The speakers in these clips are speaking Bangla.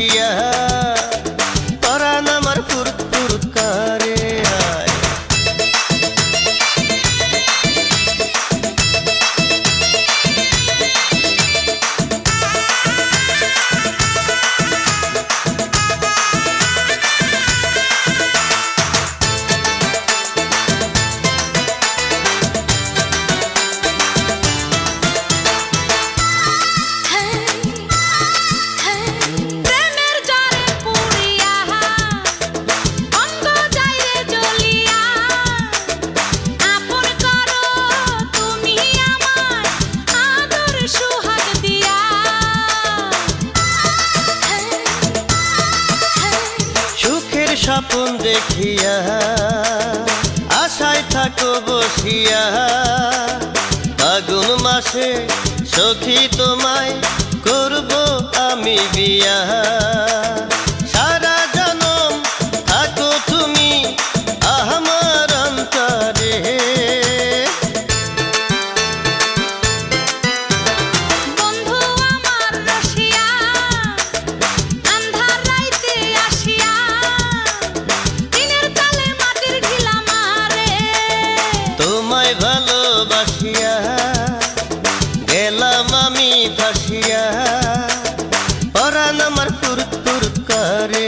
বসিয়া পরাণ আমার ফুরুত ফুরুত করে স্বপ্ন দেখিয়া আশায় থাকো বসিয়া ফাগুন মাসে সখী তোমায় করব আমি বিয়া সারা জনম থাকো তুমি আমার অন্তরে ভালোবাসিয়া গেলাম আমি ভাসিয়া পরাণ আমার ফুরুত ফুরুত করে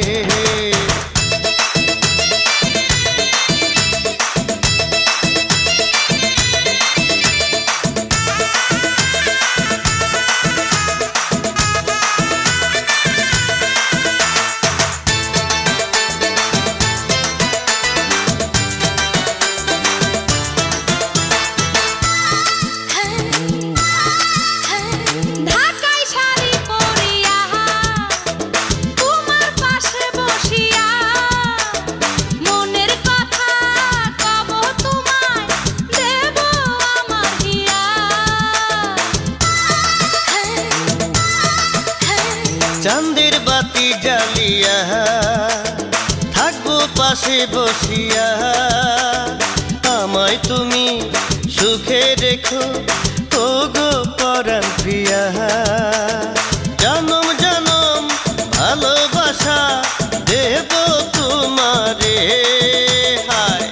চাঁদের বাতি জ্বালিয়া থাকবো পাশে বসিয়া আমায় তুমি সুখে রেখো ও গো পরাণ প্রিয়া জনম জনম ভালোবাসা দেব তোমারে হায়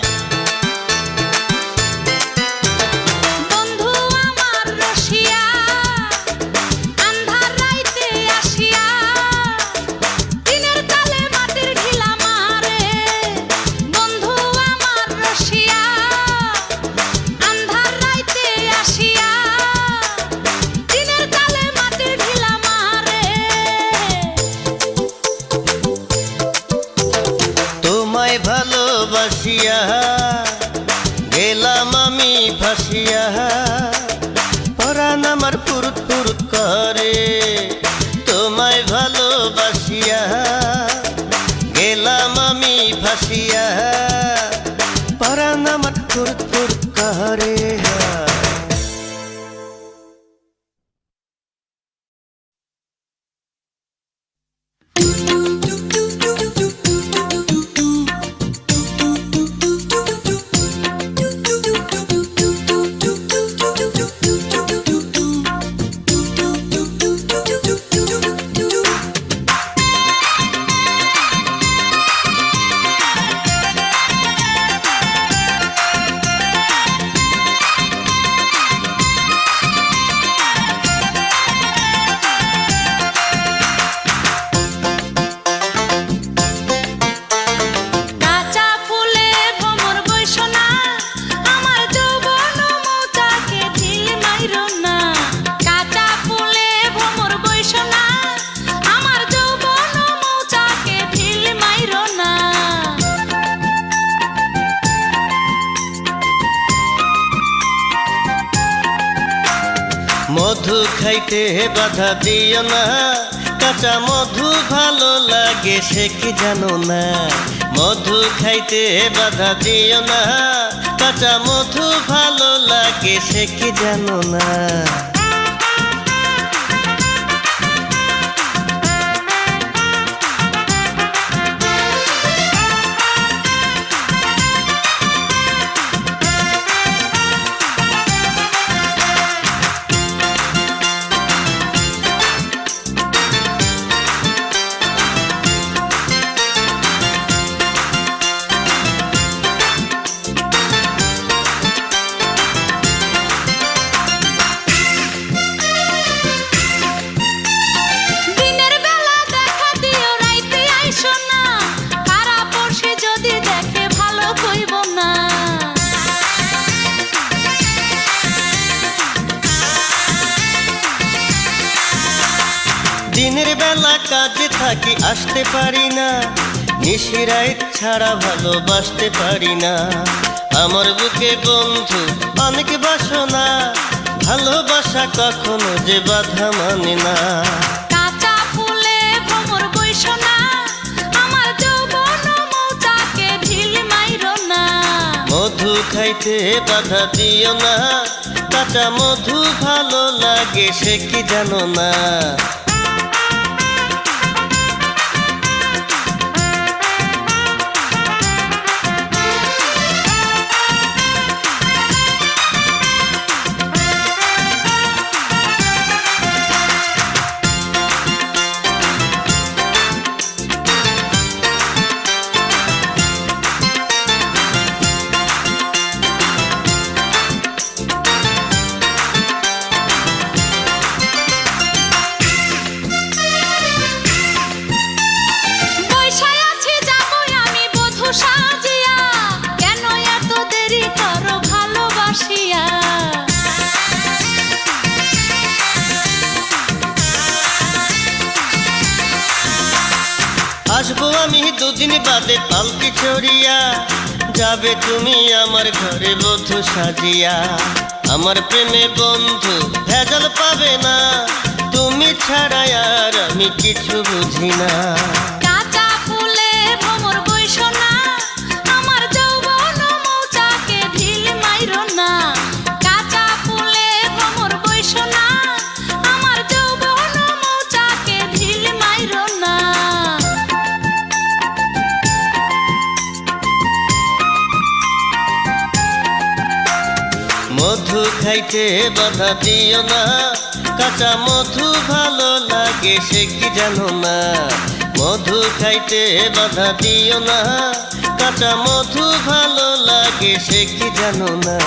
ভালোবাসিয়া গেলাম আমি ভাসিয়া পরাণ আমার ফুরুত ফুরুত করে তোমায় ভালোবাসিয়া গেলাম আমি ভাসিয়া পরাণ আমার ফুরুত ফুরুত করে মধু খাইতে বাধা দিও না কাঁচা মধু ভালো লাগে সে কি জানো না মধু খাইতে বাধা দিও না কাঁচা মধু ভালো লাগে সে কি জানো না বেলা কাজে থাকি আসতে পারি না, নিশিরাত ছাড়া ভালোবাসতে পারি না। আমার বুকে বন্ধু অনেক বাসনা, ভালোবাসা কখনো যে বাধা মানে না। কাঁচা ফুলে ভ্রমর বইসো না, আমার যৌবন মৌচাকে ঢিল মাইরো না। মধু খাইতে বাধা দিও না, কাঁচা মধু ভালো লাগে সে কি জানো না। আসবো আমি দুদিন বাদে পালকি চড়িয়া, যাবে তুমি আমার ঘরে বধূ সাজিয়া। আমার প্রেমে বন্ধু ভেজাল পাবে না, তুমি ছাড়া আর আমি কিছু বুঝি না। কাঁচা ফুলে ভ্রমর বইসো না, আমার যৌবন মৌচাকে ঢিল মাইরো না। কাঁচা ফুলে ভ্রমর বইসো না, আমার যৌবন মৌচাকে ঢিল মাইরো না। মধু খাইতে বাধা দিও না, কাঁচা মধু ভালো লাগে সে কি জানো না। মধু খাইতে বাধা দিও না, কাঁচা মধু ভালো লাগে সে কি জানো না।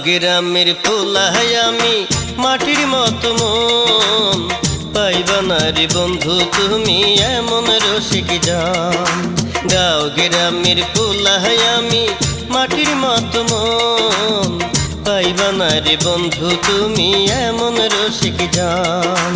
গ্রামের পোলাহাই আমি মাটির মতো মন পাইবা না রে বন্ধু তুমি এমন রসিক জান। গাঁও গ্রামের পোলাহাই আমি মাটির মতো মন পাইবা না রে বন্ধু তুমি এমন রসিক জান।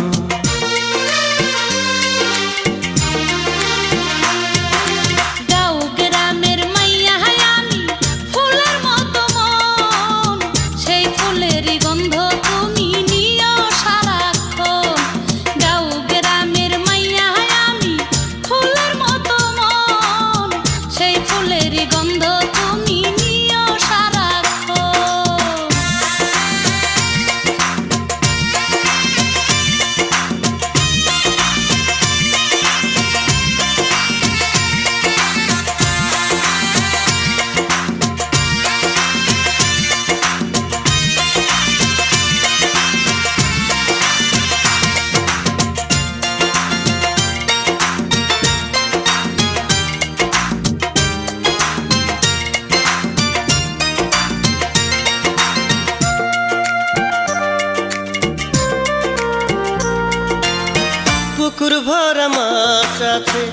পুকুর ভরা মাছ আছে,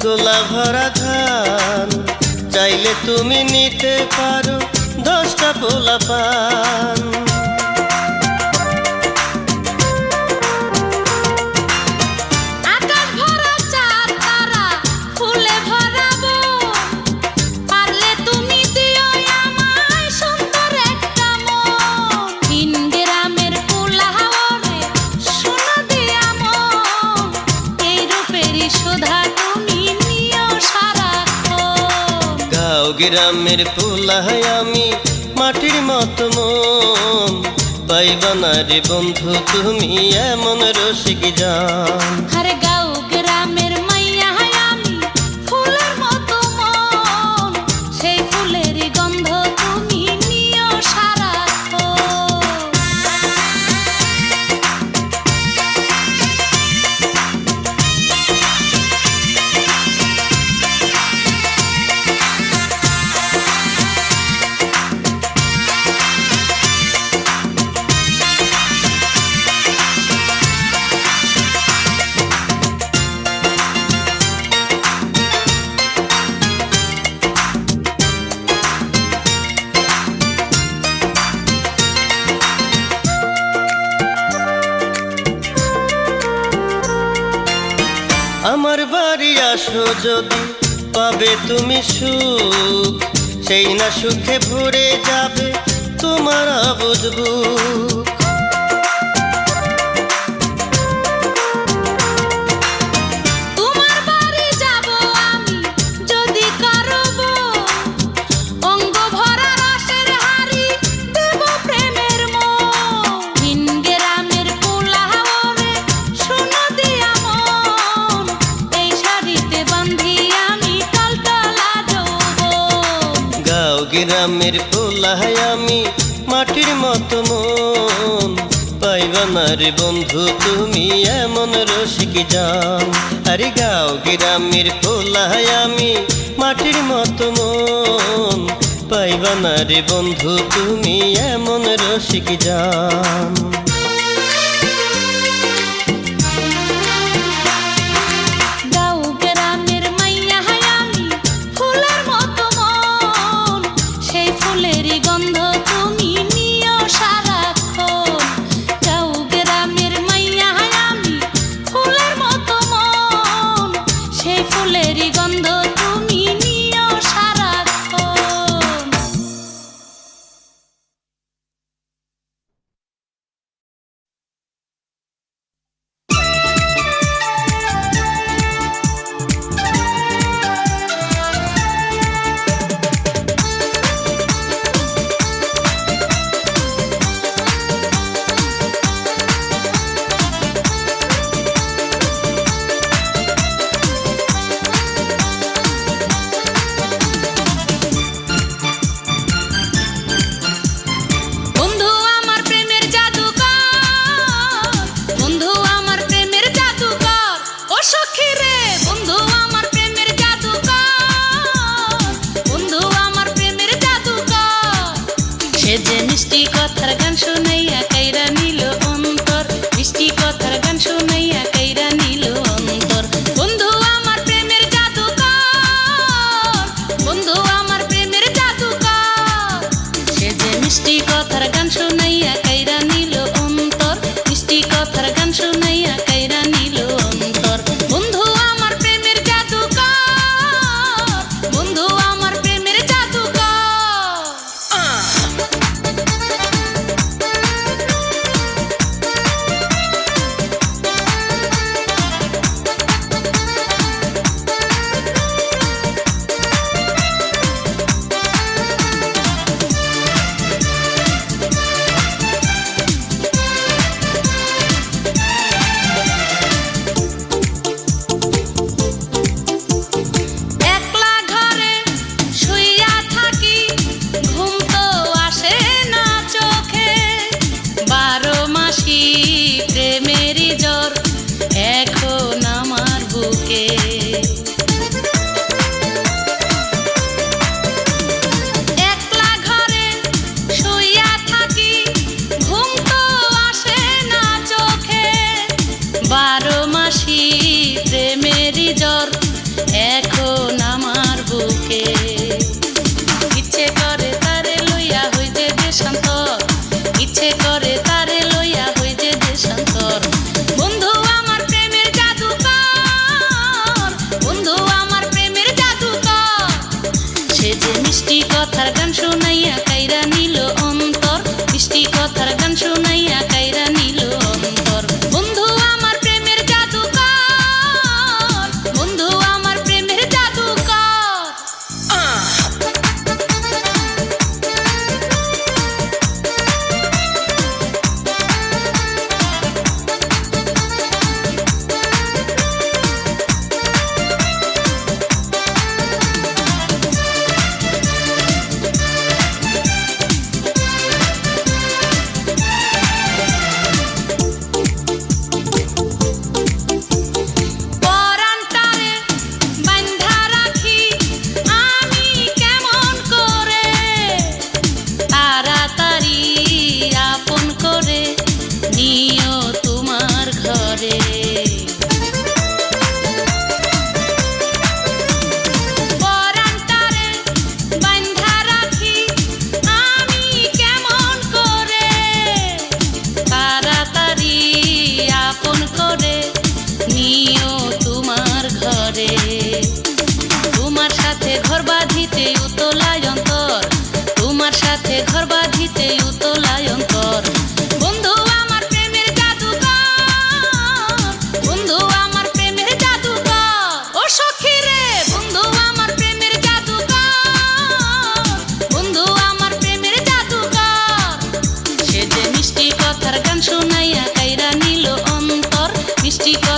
গোলা ভরা ধান, চাইলে তুমি নিতে পারো 10টা পোলা পান। গ্রামের পোলাহাই আমি মাটির মতো মন পাইবা না রে বন্ধু তুমি এমন রসিক জান। আরে গাঁও গ্রামের মাইয়া আমি ফুলের মতো মন, সেই ফুলের গন্ধ তুমি নিও সারাক্ষণ। আমার বাড়ি আসো যদি পাবে তুমি সুখ, সেই না সুখে ভরে যাবে তোমার অবুঝ বুক। গ্রামের পোলাহাই আমি মাটির মতো মন পাইবা না রে বন্ধু তুমি এমন রসিক জান। আরে গাঁও গ্রামের পোলাহাই আমি মাটির মতো মন পাইবা না রে বন্ধু তুমি এমন রসিক জান।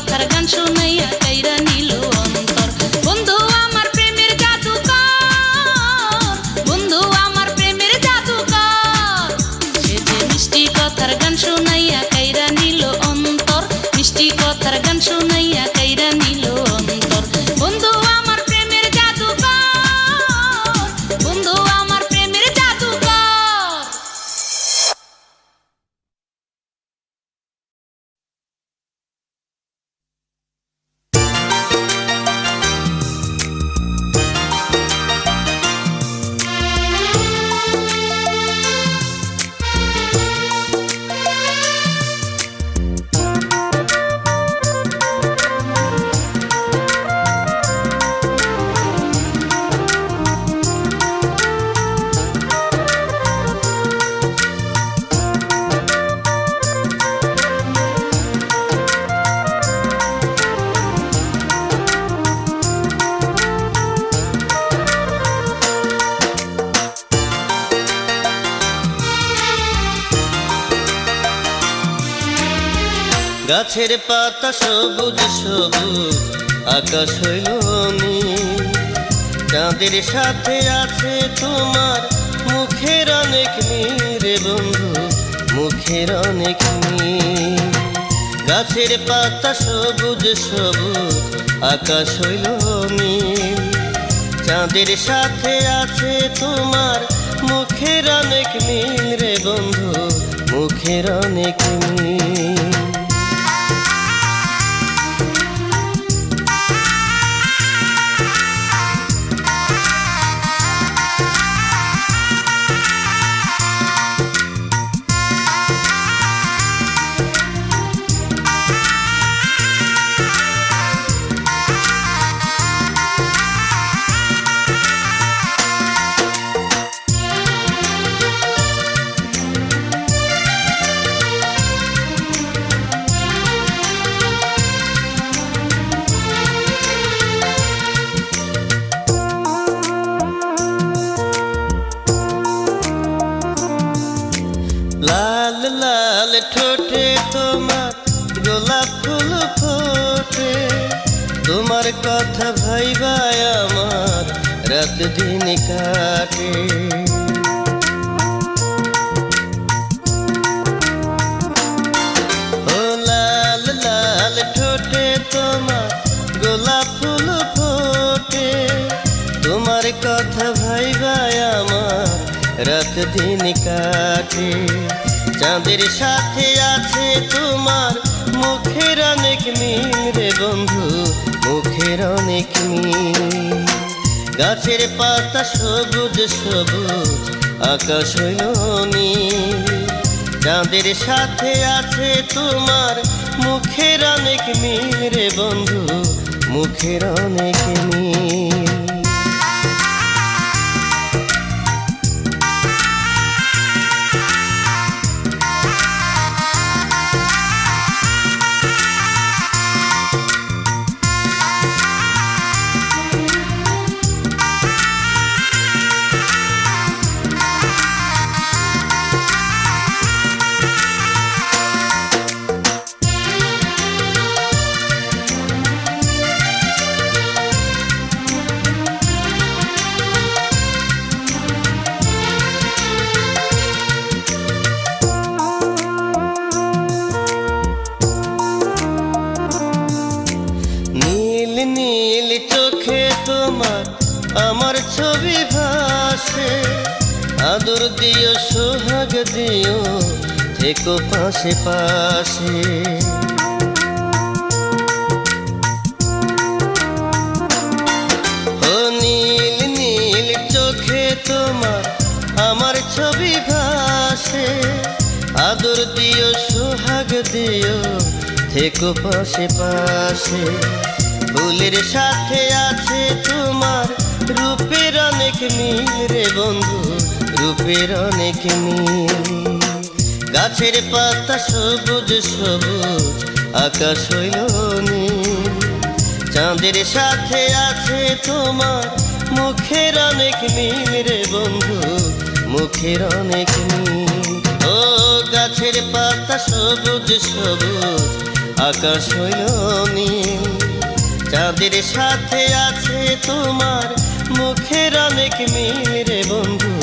কথার গান শুনাইয়া কাইরা নিল অন্তর। বন্ধু আমার প্রেমের জাদুকর, বন্ধু আমার প্রেমের জাদুকর, সে যে মিষ্টি কথার গান শুনাইয়া কাইরা নিল অন্তর, মিষ্টি কথার গান শুনাইয়া কাইরা নিল অন্তর। বন্ধু আমার প্রেমের জাদুকর, বন্ধু আমার প্রেমের জাদুকর। গাছের পাতা সবুজ সবুজ, আকাশ হইল নীল, চাঁদের সাথে আছে তোমার মুখের অনেক মিল রে বন্ধু, মুখের অনেক মিল। গাছের পাতা সবুজ সবুজ, আকাশ হইল নীল, চাঁদের সাথে আছে তোমার মুখের অনেক মিল রে বন্ধু, মুখের অনেক মিল। লাল লাল ঠোঁটে তোমার গোলাপ ফুল ফোটে, তোমার কথা ভাইবায় আমার রাত দিন কাটে। ও লাল লাল ঠোঁটে তোমার গোলাপ ফুল ফোটে, তোমার কথা ভাইবায় আমার রাত দিন কাটে। চাঁদের সাথে আছে তোমার মুখের অনেক মিল রে বন্ধু, মুখের অনেক মিল। গাছের পাতা সবুজ সবুজ, আকাশ হইল নীল, চাঁদের সাথে আছে তোমার মুখের অনেক মিল রে বন্ধু, মুখের অনেক মিল। নীল চোখে তোমার আমার ছবি ভাসে, আদর দিও সোহাগ দিও থেকো পাশে পাশে। ও নীল নীল চোখে তোমার আমার ছবি ভাসে, আদর দিও সোহাগ দিও থেকো পাশে পাশে। ফুলের সাথে আছে তোমার রূপের অনেক মিল রে বন্ধু, রূপের অনেক মিল। গাছের পাতা সবুজ সবুজ, আকাশ হইল নীল, চাঁদের সাথে আছে তোমার মুখের অনেক মিল রে বন্ধু, মুখের অনেক মিল। ও গাছের পাতা সবুজ সবুজ, আকাশ হইল নীল, সাথে আছে তোমার মুখের অনেক মিল রে বন্ধু,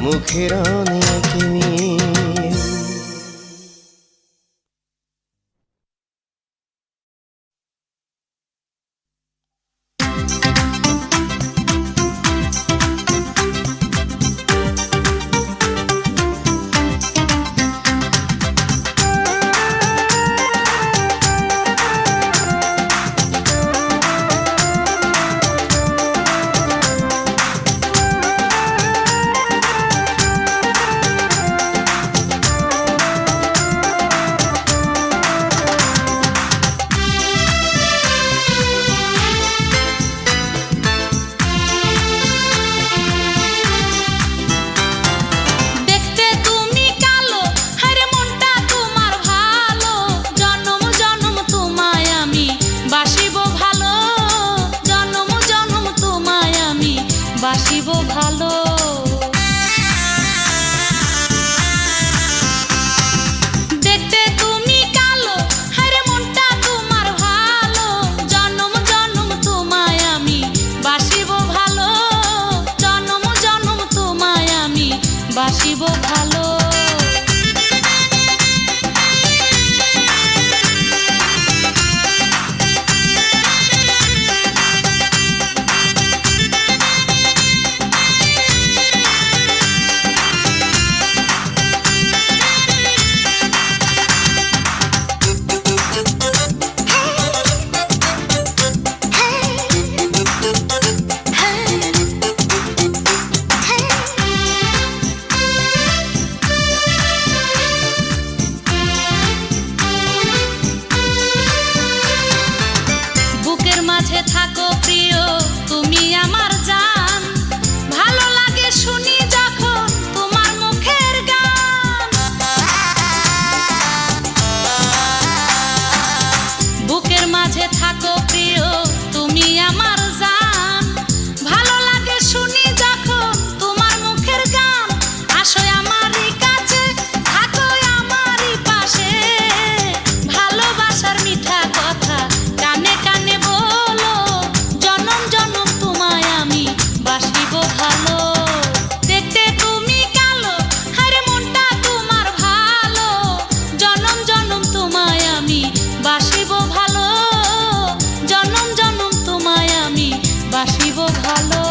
মুখের অনেক মিল। বাসিব ভালো। দেখতে তুমি কালো, হায়রে মনটা তোমার ভালো, জনম জনম তোমায় আমি বাসিব ভালো, জনম জনম তোমায় আমি বাসিব ভালো। থাকো প্রিয় তুমি আমার জান, ভালো লাগে শুনি যখন তোমার মুখের গান। বুকের মাঝে থাকো প্রিয় তুমি আমার জান, ভালো লাগে শুনি যখন তোমার মুখের গান। আসো আমারই কাছে, থাকো আমারই পাশে, ভালোবাসার মিঠা কথা কানে কানে বলো, জনম জনম তোমায় আমি বাসিব ভালো। দেখতে তুমি কালো, হায়রে মনটা তোমার ভালো, জনম জনম তোমায় আমি বাসিব ভালো, জনম জনম তোমায় আমি বাসিব ভালো।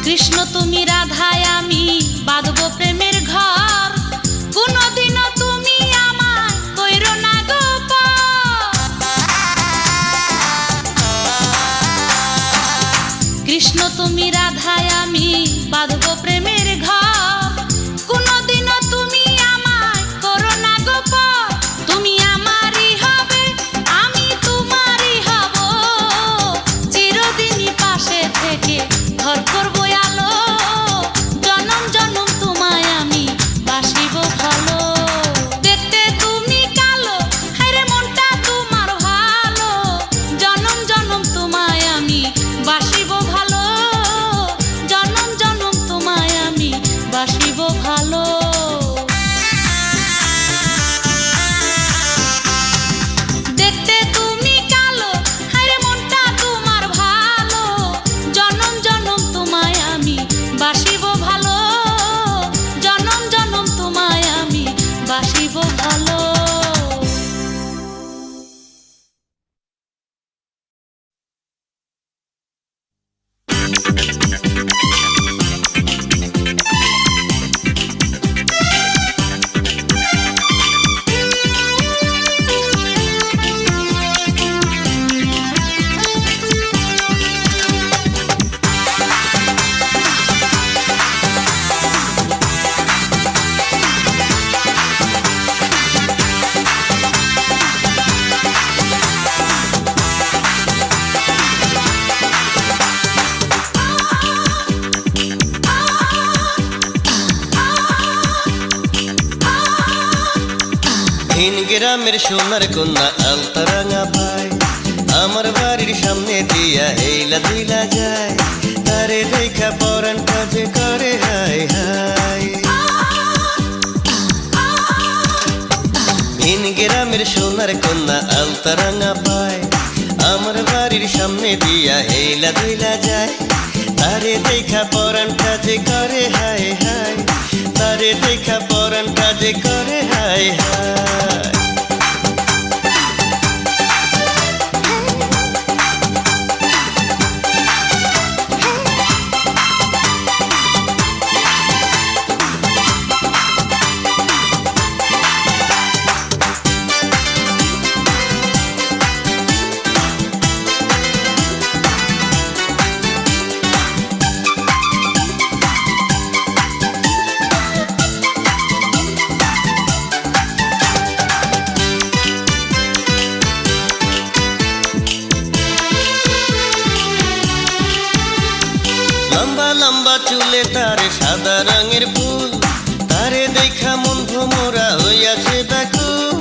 কৃষ্ণ তুমি রাধায় আমি বাঁধবো প্রেমের ঘর, কোনদিনও তুমি আমার কইরো না গো পর। কৃষ্ণ তুমি রাধায় আমি বাঁধবো প্রেমের ঘর, কোনদিনও তুমি আমায় করো না গো পর। তুমি আমারই হবে, আমি তোমারই হব, চিরদিনই পাশে থেকে ঘর করবো আলো, জনম জনম তোমায় আমি বাসিব ভালো। দেখতে তুমি কালো, হায়রে মনটা তোমার ভালো, জনম জনম তোমায় আমি বাসিব ভালো, জনম জনম তোমায় আমি বাসিব ভালো। দেখতে তুমি কালো, হায়রে মনটা তোমার ভালো, জনম জনম তোমায় আমি বাসিব ভালো, জনম জনম তোমায় আমি বাসিব ভালো। ভিন গ্রামের সোনার কন্যা আলতারাঙা ভাই আমার বাড়ির সামনে দিয়া হেইলা দুইলা যায় তারে দেখা পরানটা যে করে হাই হাই ভিন গ্রামের সোনার কন্যা আলতারাঙা ভাই আমার বাড়ির সামনে দিয়া হেইলা দুইলা যায় তারে দেখা পরানটা যে করে হাই হাই তারে দেখা পরানটা যে করে হাই হাই লম্বা লম্বা চুলে তারে সাদা রঙের ফুল তারে দেখা মন ভোমরা হইয়াছে ব্যাকুল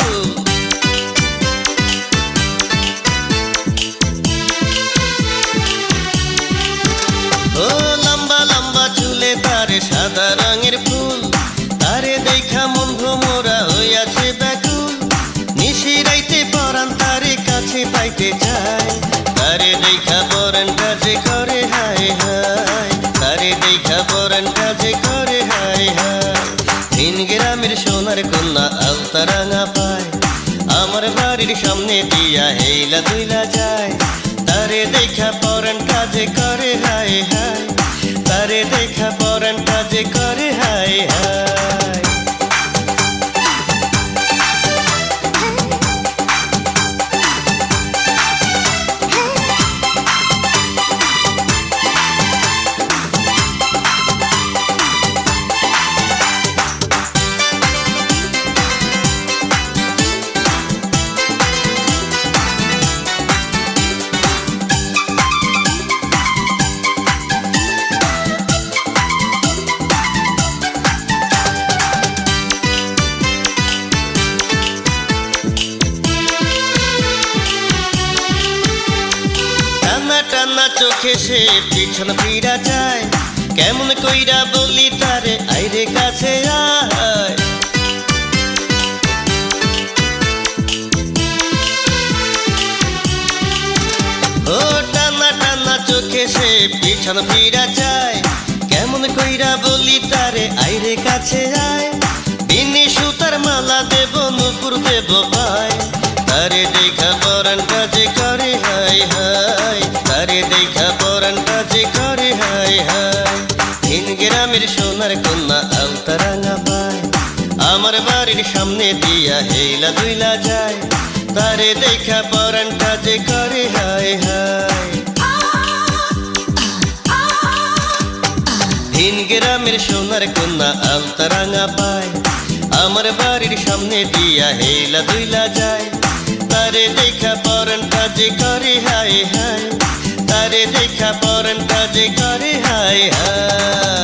ও লম্বা লম্বা চুলে তারে সাদা রঙের ফুল তারে দেখা মন ভোমরা হইয়াছে ব্যাকুল নিশিরাইতে পরান তারে কাছে পাইতে চায় তারে দেখা পরানটা যে করে হায় হায় তারে দেখা পরানটা যে করে হায় হায় ভিন গ্রামের সোনার কন্যা আলতারাঙা পায় আমার বাড়ির সামনে দিয়া হেইলা দুইলা যায় তারে দেখা পরানটা যে করে হায় হায় তারে দেখা পরানটা যে করে হায় হায় টানা চোখে সে পিছন ফিরা যায় কেমন কইরা বলি তারে আইরে কাছে আয় ও টানা টানা চোখে সে পিছন ফিরা যায় কেমন কইরা বলি তারে আইরে কাছে আয় বিনি সুতার মালা দেব নুপুর দেব ভাই তারে দেখা পরানটা যে করে হাই হাই তারে দেখা পরানটা যে করে হাই হাই ভিন গ্রামের সোনার কন্যা আলতারাঙা ভাই আমার বাড়ির সামনে দিয়া হেইলা দুইলা যায় তারে দেখা পরানটা যে করে হাই হাই ভিন গ্রামের সোনার কন্যা আলতারাঙা পায় আমার বাড়ির সামনে দিয়া হেইলা দুইলা যায় তারে দেখা পরানটা যে করে হাই হাই তারে দেখা পরানটা যে করে হাই হাই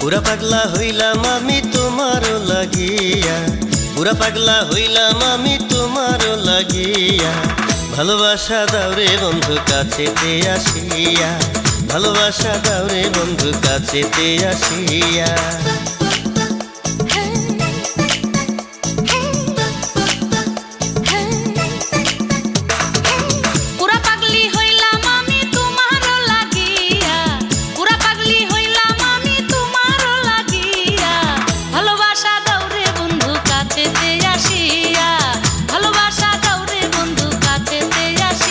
পুরা পাগলা হইলাম আমি তোমার লাগিয়া পুরা পাগলা হইলাম আমি তোমার লাগিয়া ভালোবাসা দাও রে বন্ধু কাছেতে আসিয়া ভালোবাসা দাও রে বন্ধু কাছেতে আসিয়া কাছেতে আসিয়া ভালোবাসা দাও রে বন্ধু কাছেতে আসিয়া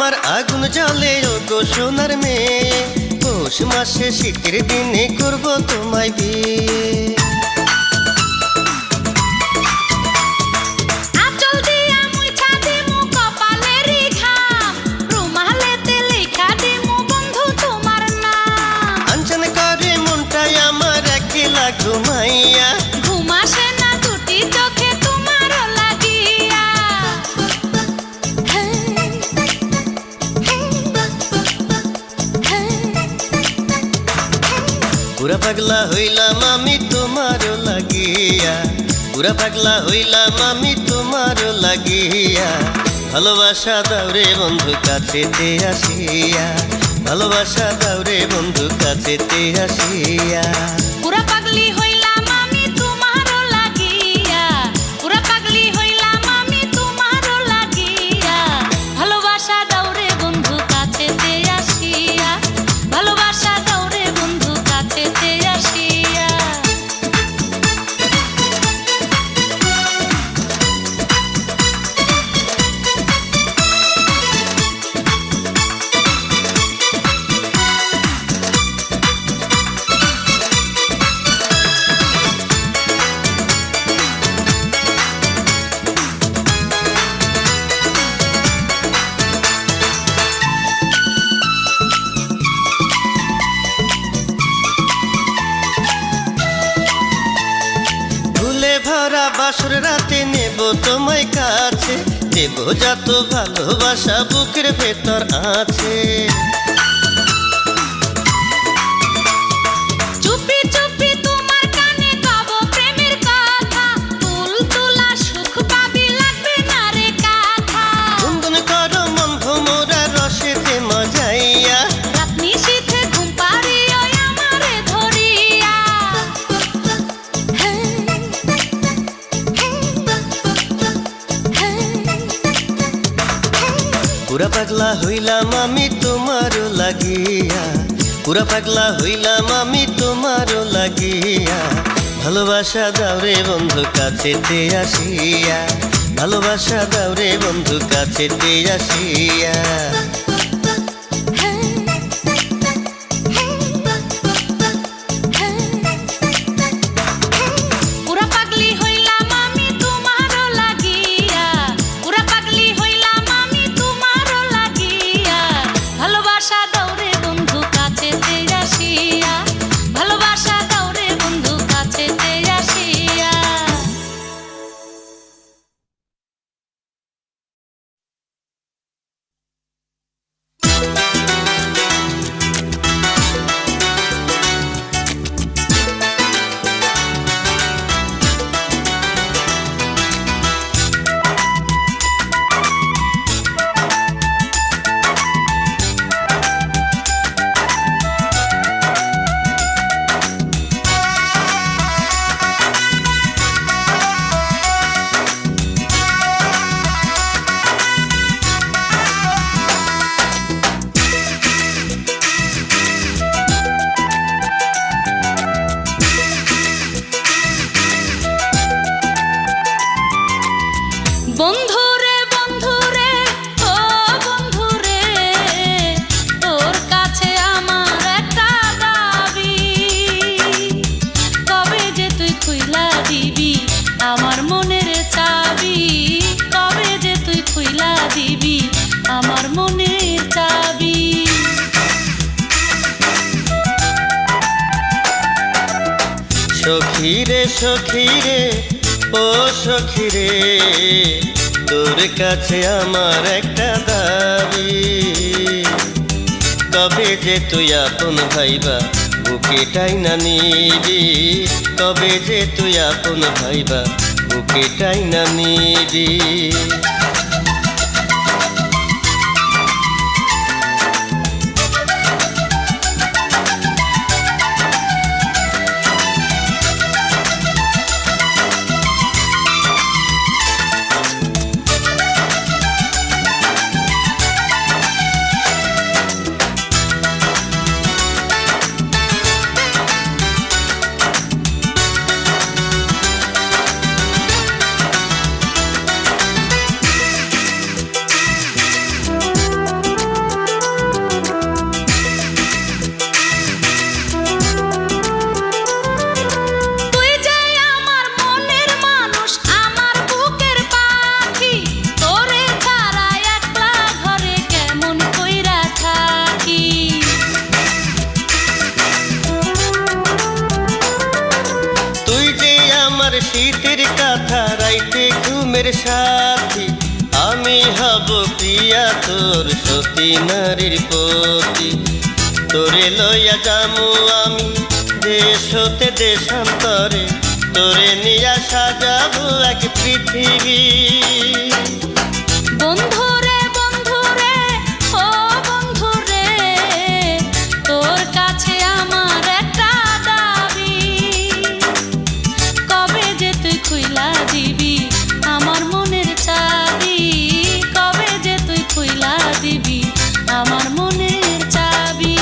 আমার আগুন জ্বলে ও গো সোনার মেয়ে, পৌষ মাসে শীতের দিনে করব তোমায় বিয়ে। আঁচল দিয়া মুইছা দিমু কপালেরই ঘাম, রুমালেতে লেখা দিমু বন্ধু তোমার নাম। আঞ্চন করে মনটাই আমার একলা ঘুমাইয়া, ঘুম আসে না দুটি চোখে তোমার লাগিয়া। পুরা পাগলা হইলাম আমি তোমার লাগিয়া, পুরা পাগলা হইলাম আমি তোমার লাগিয়া। ভালোবাসা দাওরে বন্ধু কাছেতে আসিয়া, ভালোবাসা দাওরে বন্ধু কাছেতে আসিয়া। পুরা পাগলি হইলাম আমি তোমার লাগিয়া, পুরা পাগলি হইলাম আমি তোমার লাগিয়া। ভালোবাসা দাওরে বন্ধু কাছেতে আসিয়া, ভালোবাসা দাওরে বন্ধু কাছেতে আসিয়া। ভুলে ভরা বাসর রাতে নেব তোমায় কাছে, দেব যত ভালোবাসা বুকের ভেতর আছে। চুপি চুপি তোমার কানে গাবো প্রেমের কথা, তুলতুলা সুখ পাবি লাগবে না রে কাঁথা। গুনগুন করো মন ভোমরা রসেতে মজাইয়া, রাত নিশীথে ঘুম পাড়িও আমারে ধরিয়া। পুরা পাগলা হইলাম আমি তোমার লাগিয়া, পুরা পাগলা হইলাম আমি তোমার লাগিয়া। ভালোবাসা দাওরে বন্ধু কাছেতে আসিয়া, ভালোবাসা দাওরে বন্ধু কাছেতে আসিয়া। পুরা পাগলি হইলাম আমি তোমার লাগিয়া, পুরা পাগলি হইলাম আমি তোমার লাগিয়া। ভালোবাসা দাওরে বন্ধু কাছেতে আসিয়া, ভালোবাসা দাওরে বন্ধু কাছেতে আসিয়া। বন্ধুরে বন্ধুরে ও বন্ধুরে, তোর কাছে আমার একটা দাবি। কবে যে তুই খুইলা দিবি আমার মনের চাবি, কবে যে তুই খুইলা দিবি আমার মনের চাবি। সখীরে সখীরে ও সখীরে, তোর কাছে আমার একটা দাবি। কবে যে তুই আপন ভাইবা বুকে টাইনা নিবি, কবে যে তুই আপন ভাইবা বুকে টাইনা নিবি। গাথা রাইতে ঘুমের সাথী, আমি হব প্রিয়া তোর সতী নারীর পতি। তোরে লইয়া যামু আমি দেশ হতে দেশান্তরে, তোরে নিয়া সাজাবো এক পৃথিবী। বন্ধুরে বন্ধুরে ও বন্ধুরে, তোর কাছে আমার একটা দাবি, কবে যে তুই খুইলা দিবি আমার মনের চাবি, কবে যে তুই খুইলা দিবি আমার মনের চাবি।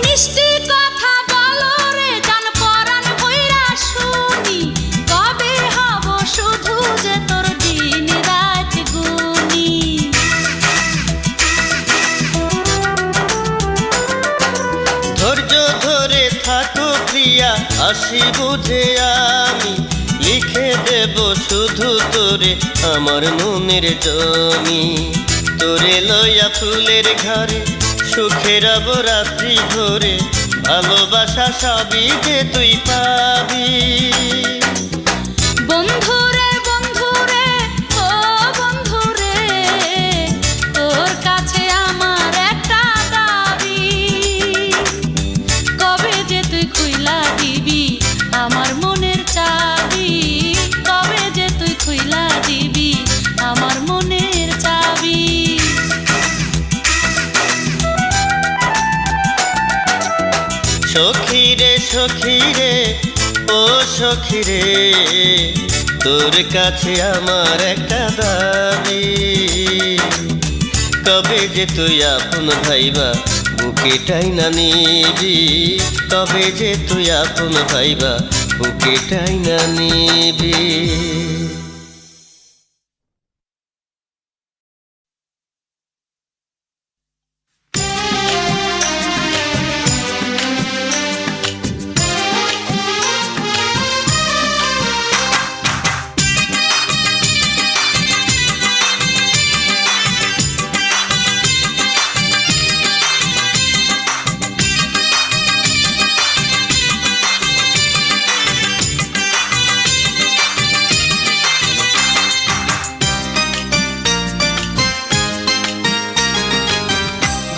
মিষ্টি কথা বলো রে জান পরাণ ভইরা শুনি, কবে হব শুধু যে তোর দিন রাত গুনি। ধৈর্য ধরে থাকো প্রিয়া, আসি বুঝে আমি লিখে দেব শুধু তোরে আমার মনের জমি। তোরে লইয়া ফুলের ঘরে সুখে রব রাত্রি ভোরে, ভালোবাসা সবই যে তুই পাবি। বন্ধুরে বন্ধুরে ও বন্ধুরে, তোর কাছে আমার একটা দাবি, কবে যে তুই খুইলা দিবি আমার মনের চাবি, কবে যে তুই খুইলা দিবি আমার মনের চাবি। সখী রে সখী রে ও সখী রে, তোর কাছে আমার একটা দাবি, কবে যে তুই আপন ভাইবা বুকে টাইনা নিবি, কবে যে তুই আপন ভাইবা বুকে টাইনা নিবি।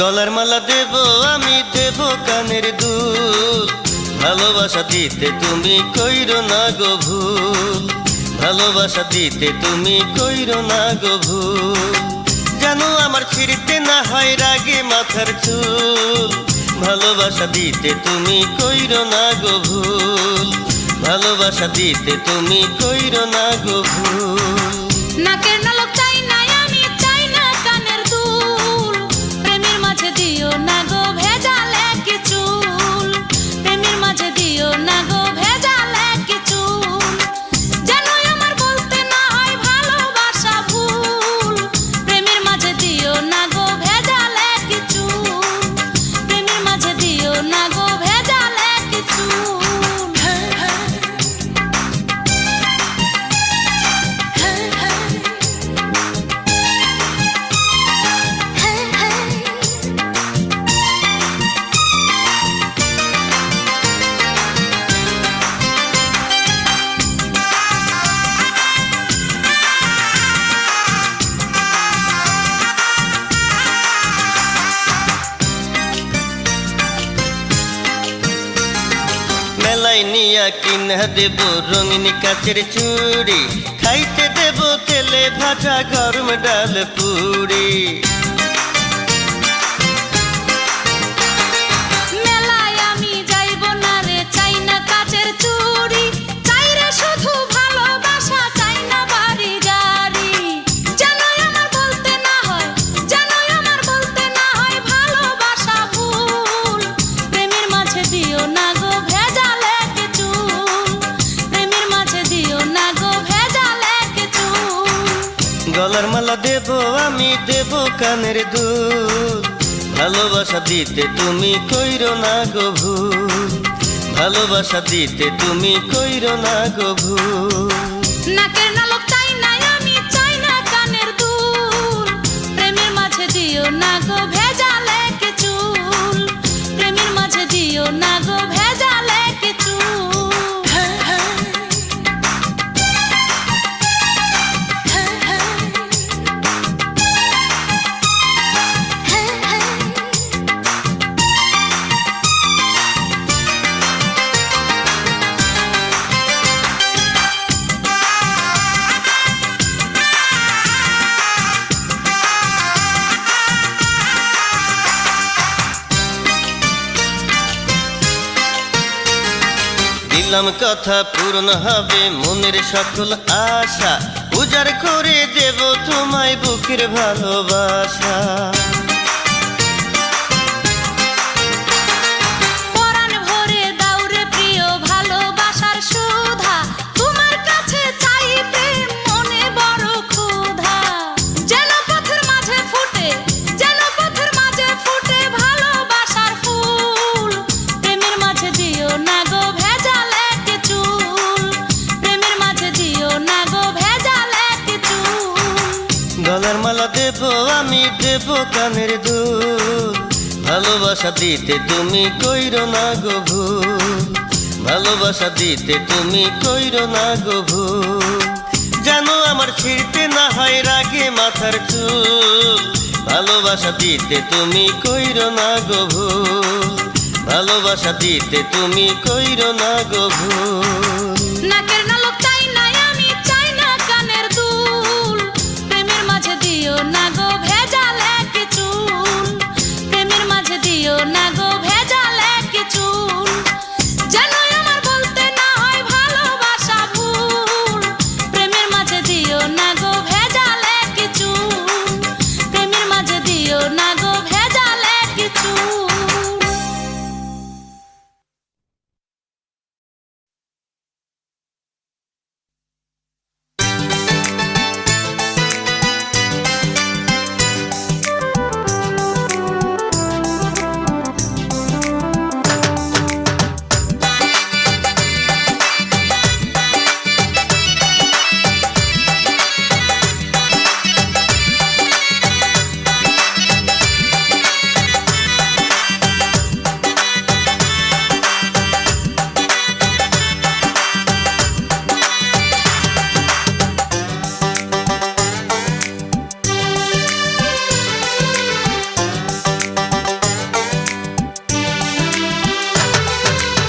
গলার মালা দেব আমি, দেব কানের দুল, ভালোবাসা দিতে তুমি কইরো না গো ভুল, ভালোবাসা দিতে তুমি কইরো না গো ভুল। জানো আমার ফিরতে না হয় রাগে মাথার চুল, ভালোবাসা দিতে তুমি কইরো না গো ভুল, ভালোবাসা দিতে তুমি কইরো না গো ভুল। নাকের নলক চাই না আমি, চাই না কানের দুল, প্রেমের মাঝে দিও না গো ভেজালে কিছু, প্রেমের মাঝে দিও না গো ভেজালে কিছু। জানো আমার বলতে না হয় ভালোবাসা ভুল, প্রেমের মাঝে দিও না গো ভেজালে কিছু, প্রেমের মাঝে দিও না গো ভেজালে কিছু। মেলায় নিয়া কিনা দেব রঙিন কাচের চুড়ি, খাইতে দেব তেলে ভাজা গরম ডাল পুরি। মেলায় আমি যাইব না রে, চাই না কাচের চুড়ি, চাই রে শুধু ভালোবাসা, চাই না বাড়ি গাড়ি। জানোই আমার বলতে না হয়, জানোই আমার কানের দুল, ভালোবাসা দিতে তুমি কইরো না গো ভুল, ভালোবাসা দিতে তুমি কইরো না গো ভুল। নাকের নালক চাই না আমি, চাই না কানের দুল, প্রেমের মাঝে দিও না গো ভেজালে কে চুল, প্রেমের মাঝে দিও না গো ভেজালে কে চুল। দিলাম কথা পূর্ণ হবে মনের সকল আশা, উজাড় করে দেব তোমায় বুকের ভালোবাসা। পরাণ ভরে দাও রে প্রিয় ভালোবাসার সুধা, তোমার কাছে চাই প্রেম মনে বড় ক্ষুধা। যেন পথের মাঝে ফুটে, যেন পথের মাঝে ফুটে ভালোবাসার ফুল, প্রেমের মাঝে দিও না গো ভেজালে কে চুল, প্রেমের মাঝে দিও না গো ভেজালে কে চুল। গলার মালা দেব আমি, দেব কানের দুল, ভালোবাসা দিতে তুমি কইরো না গো ভুল, ভালোবাসা দিতে তুমি কইরো না গো ভুল। যেন আমার ছিঁড়তে না হয় রাগে মাথার চুল, ভালোবাসা দিতে তুমি কইরো না গো ভুল, ভালোবাসা দিতে তুমি কইরো না গো ভুল। নাকের নালক চাই না আমি, চাই না কানের দুল, প্রেমের মাঝে দিও না গো ভেজালে কে চুল, প্রেমের মাঝে দিও না গো ভেজালে কে চুল। যেন আমার বলতে না হয় ভালোবাসা ভুল, প্রেমের মাঝে দিও না গো ভেজালে কে চুল, প্রেমের মাঝে দিও না গো ভেজালে কে চুল।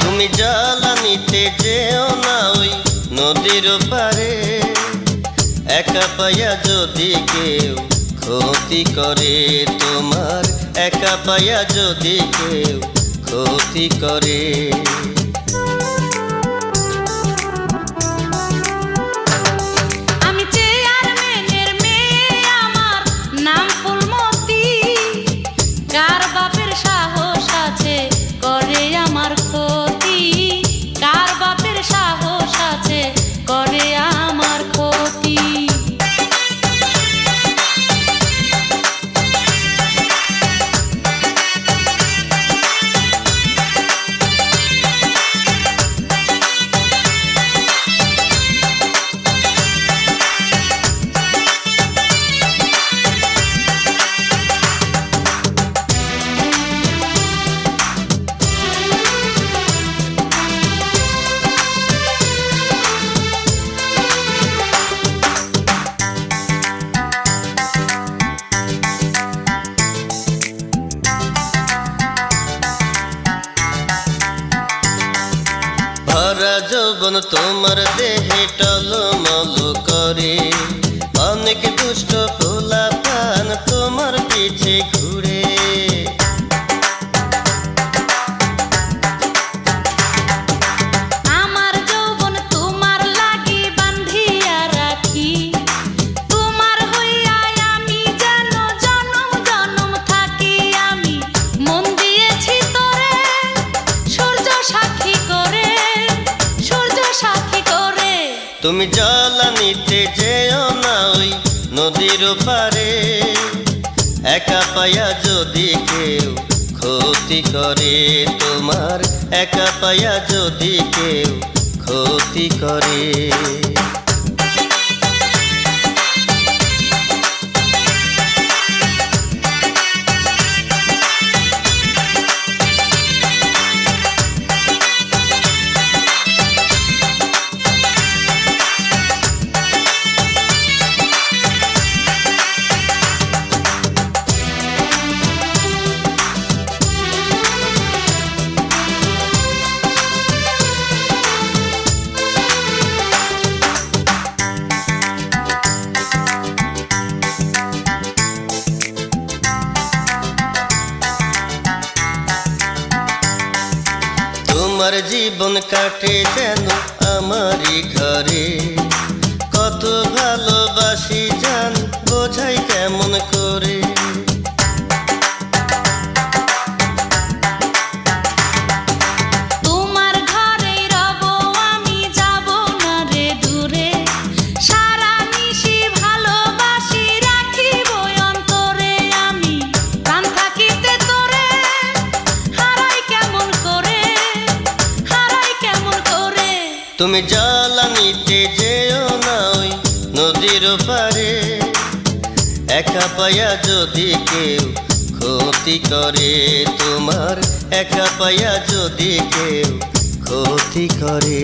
তুমি জ্বালানিতে যেও না ওই নদীর পারে, একা পাইয়া যদি কেউ ক্ষতি করে তোমার, একা পাইয়া যদি কেউ ক্ষতি করে। আমি চেয়ারম্যানের মেয়ে, আমার নাম ফুলমতি, কার বাপের সাহস আছে করে আমার ক্ষতি, কার বাপের সাহস আছে করে আমার ক্ষতি। ভরা যৌবন তোমার দেহে টলমল করে, অনেক দুষ্ট পোলা পান তোমার পিছে ঘুরে। আমার যৌবন তোমার লাগি বান্ধিয়া রাখি, তোমার হইয়া আমি যেন জনম জনম থাকি। আমি মন দিয়েছি তোরে সূর্য সাক্ষী করে, সূর্য সাক্ষী করে। তুমি জ্বালানিতে যেও না ওই নদীর পারে, একা পায়া যদি কেউ ক্ষতি করে তোমার, একা পায়া যদি কেউ ক্ষতি করে। তোমার জীবন কাটে যেন আমারই ঘরে, কত ভালোবাসি জান বোঝাই কেমন করে। তোমার ঘরেই রব আমি, যাব না রে দূরে, সারা নিশি ভালোবাসি রাখিব অন্তরে আমি। প্রাণ থাকিতে তোরে হারাই কেমন করে, হারাই কেমন করে। তুমি জ্বালানিতে যেও না ওই নদীর পারে, একা পায়া যদি কেউ ক্ষতি করে তোমার, একা পায়া যদি কেউ ক্ষতি করে।